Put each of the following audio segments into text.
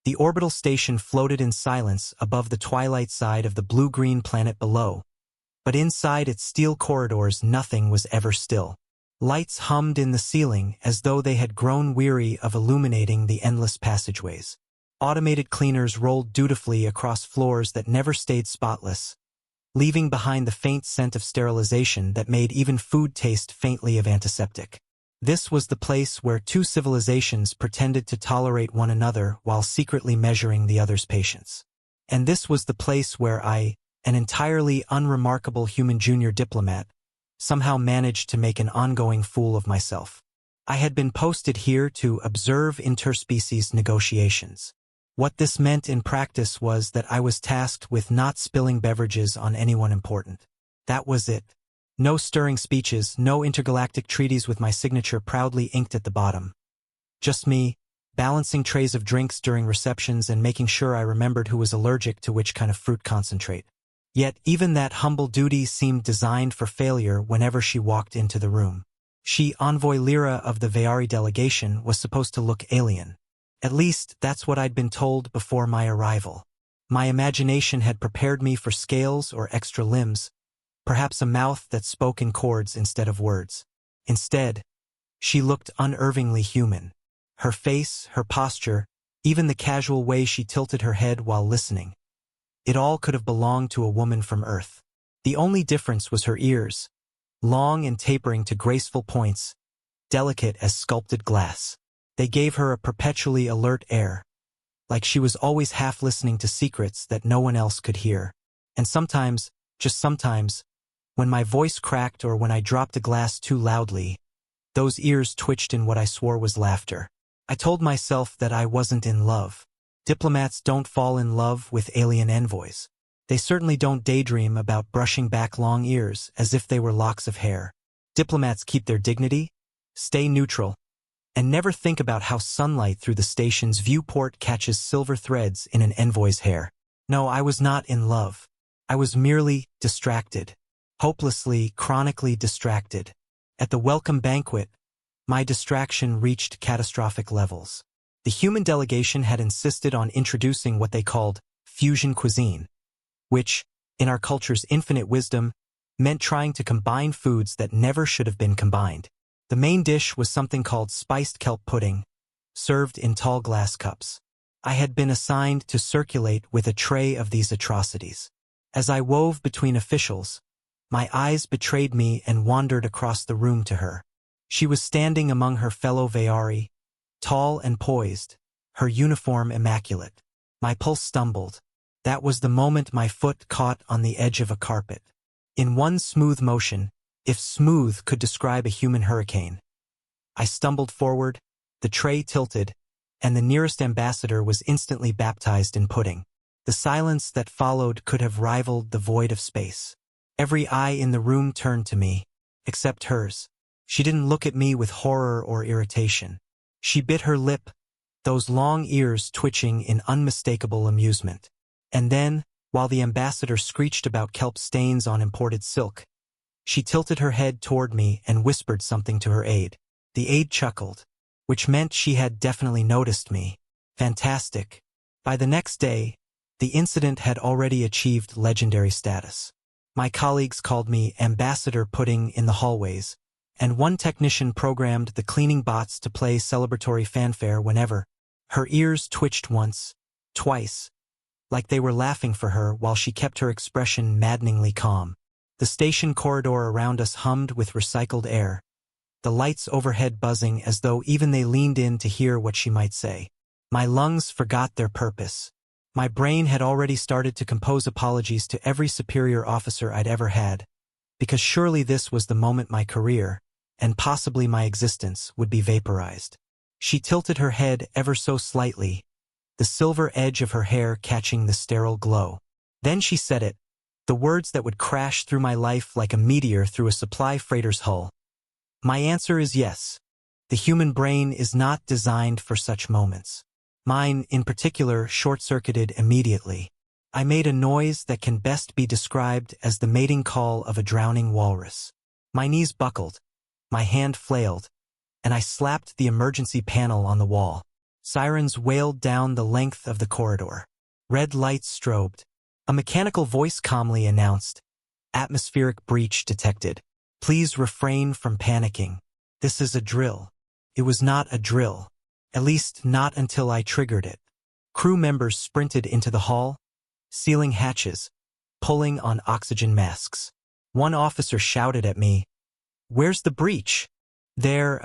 The orbital station floated in silence above the twilight side of the blue-green planet below, but inside its steel corridors nothing was ever still. Lights hummed in the ceiling as though they had grown weary of illuminating the endless passageways. Automated cleaners rolled dutifully across floors that never stayed spotless, leaving behind the faint scent of sterilization that made even food taste faintly of antiseptic. This was the place where two civilizations pretended to tolerate one another while secretly measuring the other's patience. And this was the place where I, an entirely unremarkable human junior diplomat, somehow managed to make an ongoing fool of myself. I had been posted here to observe interspecies negotiations. What this meant in practice was that I was tasked with not spilling beverages on anyone important. That was it. No stirring speeches, no intergalactic treaties with my signature proudly inked at the bottom. Just me, balancing trays of drinks during receptions and making sure I remembered who was allergic to which kind of fruit concentrate. Yet even that humble duty seemed designed for failure whenever she walked into the room. She, Envoy Lyra of the Veari delegation, was supposed to look alien. At least, that's what I'd been told before my arrival. My imagination had prepared me for scales or extra limbs, perhaps a mouth that spoke in chords instead of words. Instead, she looked unervingly human. Her face, her posture, even the casual way she tilted her head while listening. It all could have belonged to a woman from Earth. The only difference was her ears, long and tapering to graceful points, delicate as sculpted glass. They gave her a perpetually alert air, like she was always half listening to secrets that no one else could hear. And sometimes, just sometimes, when my voice cracked or when I dropped a glass too loudly, those ears twitched in what I swore was laughter. I told myself that I wasn't in love. Diplomats don't fall in love with alien envoys. They certainly don't daydream about brushing back long ears as if they were locks of hair. Diplomats keep their dignity, stay neutral, and never think about how sunlight through the station's viewport catches silver threads in an envoy's hair. No, I was not in love. I was merely distracted. Hopelessly, chronically distracted. At the welcome banquet, my distraction reached catastrophic levels. The human delegation had insisted on introducing what they called fusion cuisine, which, in our culture's infinite wisdom, meant trying to combine foods that never should have been combined. The main dish was something called spiced kelp pudding, served in tall glass cups. I had been assigned to circulate with a tray of these atrocities. As I wove between officials, my eyes betrayed me and wandered across the room to her. She was standing among her fellow Veari, tall and poised, her uniform immaculate. My pulse stumbled. That was the moment my foot caught on the edge of a carpet. In one smooth motion, if smooth could describe a human hurricane, I stumbled forward, the tray tilted, and the nearest ambassador was instantly baptized in pudding. The silence that followed could have rivaled the void of space. Every eye in the room turned to me, except hers. She didn't look at me with horror or irritation. She bit her lip, those long ears twitching in unmistakable amusement. And then, while the ambassador screeched about kelp stains on imported silk, she tilted her head toward me and whispered something to her aide. The aide chuckled, which meant she had definitely noticed me. Fantastic. By the next day, the incident had already achieved legendary status. My colleagues called me Ambassador Pudding in the hallways, and one technician programmed the cleaning bots to play celebratory fanfare whenever. Her ears twitched once, twice, like they were laughing for her while she kept her expression maddeningly calm. The station corridor around us hummed with recycled air, the lights overhead buzzing as though even they leaned in to hear what she might say. My lungs forgot their purpose. My brain had already started to compose apologies to every superior officer I'd ever had, because surely this was the moment my career, and possibly my existence, would be vaporized. She tilted her head ever so slightly, the silver edge of her hair catching the sterile glow. Then she said it, the words that would crash through my life like a meteor through a supply freighter's hull. My answer is yes. The human brain is not designed for such moments. Mine, in particular, short-circuited immediately. I made a noise that can best be described as the mating call of a drowning walrus. My knees buckled, my hand flailed, and I slapped the emergency panel on the wall. Sirens wailed down the length of the corridor. Red lights strobed. A mechanical voice calmly announced, "Atmospheric breach detected. Please refrain from panicking. This is a drill." It was not a drill. At least not until I triggered it. Crew members sprinted into the hall, sealing hatches, pulling on oxygen masks. One officer shouted at me, "Where's the breach?" "There,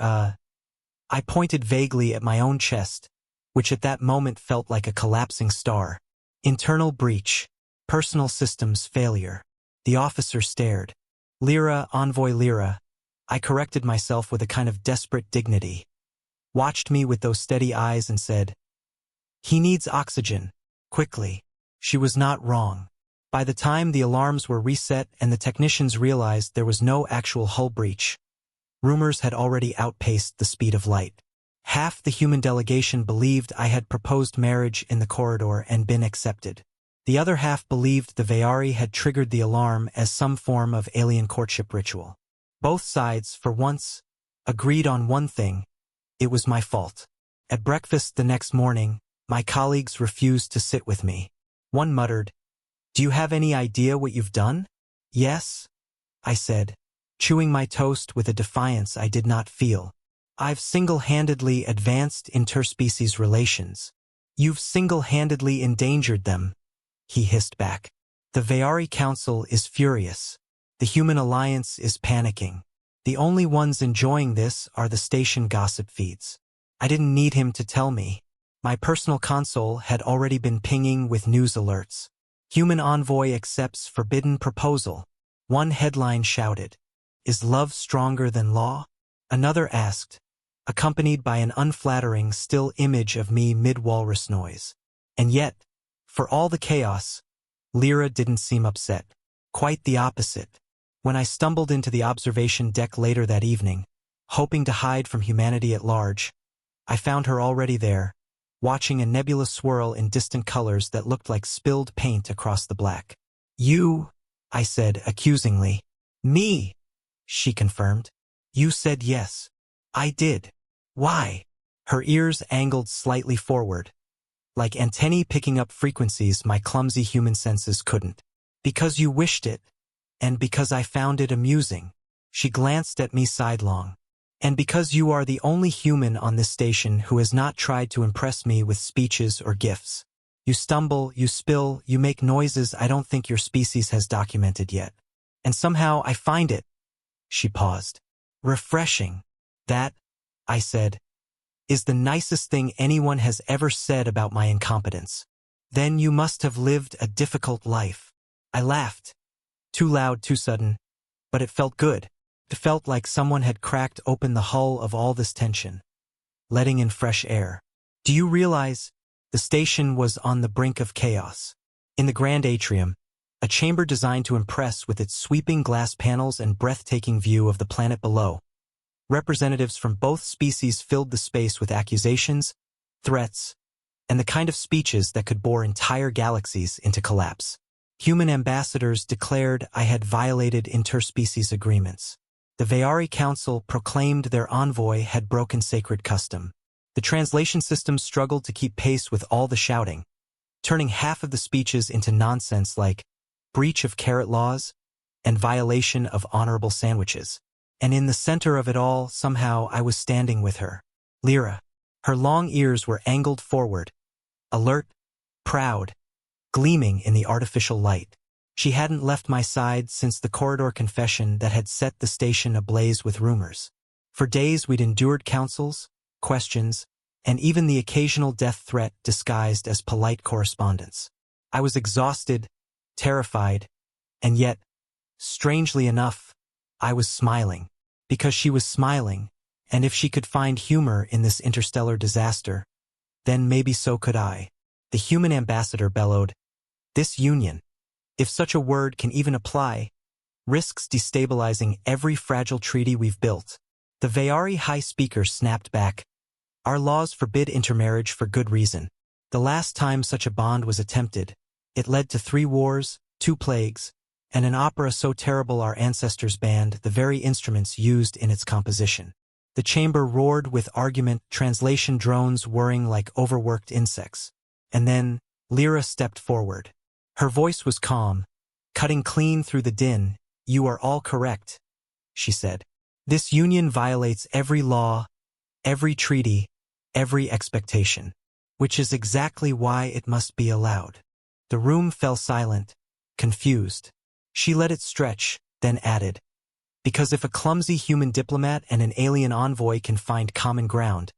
I pointed vaguely at my own chest, which at that moment felt like a collapsing star. "Internal breach. Personal systems failure." The officer stared. "Lyra, Envoy Lyra," I corrected myself with a kind of desperate dignity. Watched me with those steady eyes and said, "He needs oxygen. Quickly." She was not wrong. By the time the alarms were reset and the technicians realized there was no actual hull breach, rumors had already outpaced the speed of light. Half the human delegation believed I had proposed marriage in the corridor and been accepted. The other half believed the Veari had triggered the alarm as some form of alien courtship ritual. Both sides, for once, agreed on one thing: it was my fault. At breakfast the next morning, my colleagues refused to sit with me. One muttered, "Do you have any idea what you've done?" "Yes," I said, chewing my toast with a defiance I did not feel. "I've single-handedly advanced interspecies relations." "You've single-handedly endangered them," he hissed back. "The Veari Council is furious. The Human Alliance is panicking. The only ones enjoying this are the station gossip feeds." I didn't need him to tell me. My personal console had already been pinging with news alerts. "Human envoy accepts forbidden proposal." One headline shouted, "Is love stronger than law?" Another asked, accompanied by an unflattering still image of me mid-walrus noise. And yet, for all the chaos, Lyra didn't seem upset. Quite the opposite. When I stumbled into the observation deck later that evening, hoping to hide from humanity at large, I found her already there, watching a nebula swirl in distant colors that looked like spilled paint across the black. "You," I said accusingly. "Me," she confirmed. "You said yes." "I did." "Why?" Her ears angled slightly forward, like antennae picking up frequencies my clumsy human senses couldn't. "Because you wished it, and because I found it amusing." She glanced at me sidelong. "And because you are the only human on this station who has not tried to impress me with speeches or gifts. You stumble, you spill, you make noises I don't think your species has documented yet. And somehow I find it," she paused, "refreshing." "That," I said, "is the nicest thing anyone has ever said about my incompetence." "Then you must have lived a difficult life." I laughed. Too loud, too sudden, but it felt good. It felt like someone had cracked open the hull of all this tension, letting in fresh air. "Do you realize the station was on the brink of chaos?" In the grand atrium, a chamber designed to impress with its sweeping glass panels and breathtaking view of the planet below, representatives from both species filled the space with accusations, threats, and the kind of speeches that could bore entire galaxies into collapse. Human ambassadors declared I had violated interspecies agreements. The Veari Council proclaimed their envoy had broken sacred custom. The translation system struggled to keep pace with all the shouting, turning half of the speeches into nonsense like breach of carrot laws and violation of honorable sandwiches. And in the center of it all, somehow I was standing with her. Lyra. Her long ears were angled forward, alert, proud, gleaming in the artificial light. She hadn't left my side since the corridor confession that had set the station ablaze with rumors. For days we'd endured counsels, questions, and even the occasional death threat disguised as polite correspondence. I was exhausted, terrified, and yet, strangely enough, I was smiling. Because she was smiling, and if she could find humor in this interstellar disaster, then maybe so could I. The human ambassador bellowed, "This union, if such a word can even apply, risks destabilizing every fragile treaty we've built." The Veari High Speaker snapped back, "Our laws forbid intermarriage for good reason. The last time such a bond was attempted, it led to 3 wars, 2 plagues, and an opera so terrible our ancestors banned the very instruments used in its composition." The chamber roared with argument, translation drones whirring like overworked insects. And then, Lyra stepped forward. Her voice was calm, cutting clean through the din. "You are all correct," she said. "This union violates every law, every treaty, every expectation, which is exactly why it must be allowed." The room fell silent, confused. She let it stretch, then added, "Because if a clumsy human diplomat and an alien envoy can find common ground,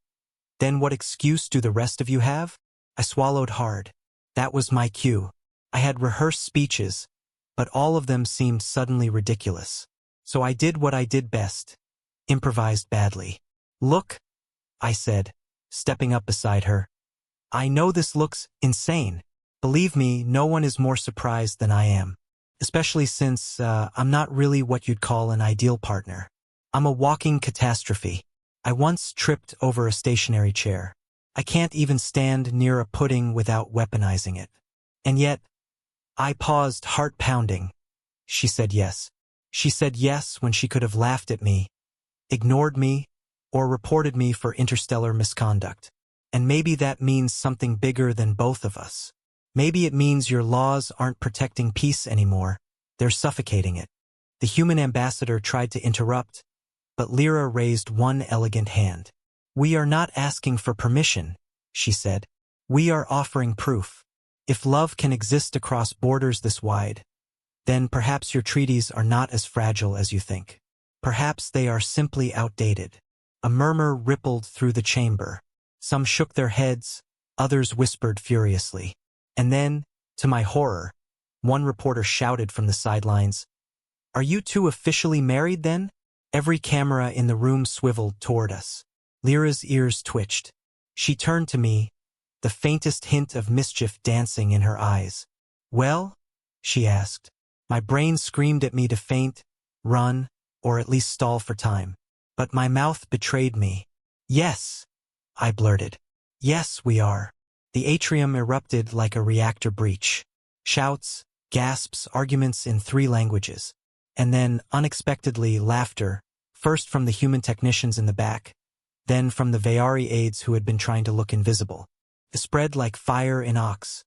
then what excuse do the rest of you have?" I swallowed hard. That was my cue. I had rehearsed speeches, but all of them seemed suddenly ridiculous. So I did what I did best, improvised badly. "Look," I said, stepping up beside her. "I know this looks insane. Believe me, no one is more surprised than I am. Especially since I'm not really what you'd call an ideal partner. I'm a walking catastrophe. I once tripped over a stationary chair. I can't even stand near a pudding without weaponizing it. And yet," I paused, heart pounding. "She said yes. She said yes when she could have laughed at me, ignored me, or reported me for interstellar misconduct. And maybe that means something bigger than both of us. Maybe it means your laws aren't protecting peace anymore, they're suffocating it." The human ambassador tried to interrupt, but Lyra raised one elegant hand. "We are not asking for permission," she said. "We are offering proof. If love can exist across borders this wide, then perhaps your treaties are not as fragile as you think. Perhaps they are simply outdated." A murmur rippled through the chamber. Some shook their heads, others whispered furiously. And then, to my horror, one reporter shouted from the sidelines, "Are you two officially married then?" Every camera in the room swiveled toward us. Lyra's ears twitched. She turned to me, the faintest hint of mischief dancing in her eyes. "Well?" she asked. My brain screamed at me to faint, run, or at least stall for time. But my mouth betrayed me. "Yes," I blurted. "Yes, we are." The atrium erupted like a reactor breach. Shouts, gasps, arguments in 3 languages. And then, unexpectedly, laughter, first from the human technicians in the back, then from the Vayari aides who had been trying to look invisible. It spread like fire in ox.